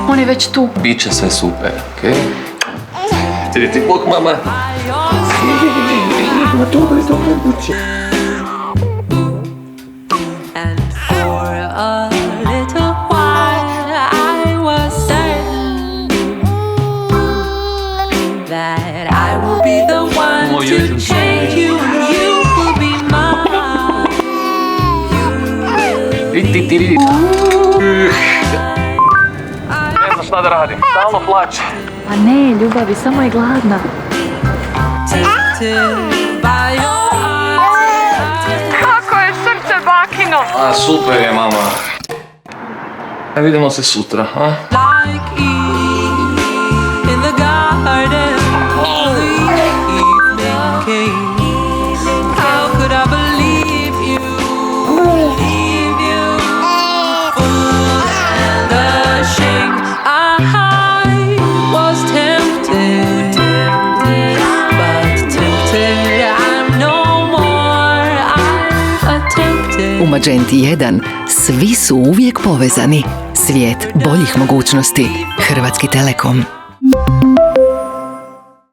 On je već tu. Biće sve super, okej? Ti bok, mama. Dobro, buće. Ne znam šta da radim, stalno plače. A ne, ljubavi, samo je gladna. Kako je srce bakino? A, super je, mama. Vidimo se sutra, ha? U Magenti 1 svi su uvijek povezani. Svijet boljih mogućnosti. Hrvatski Telekom.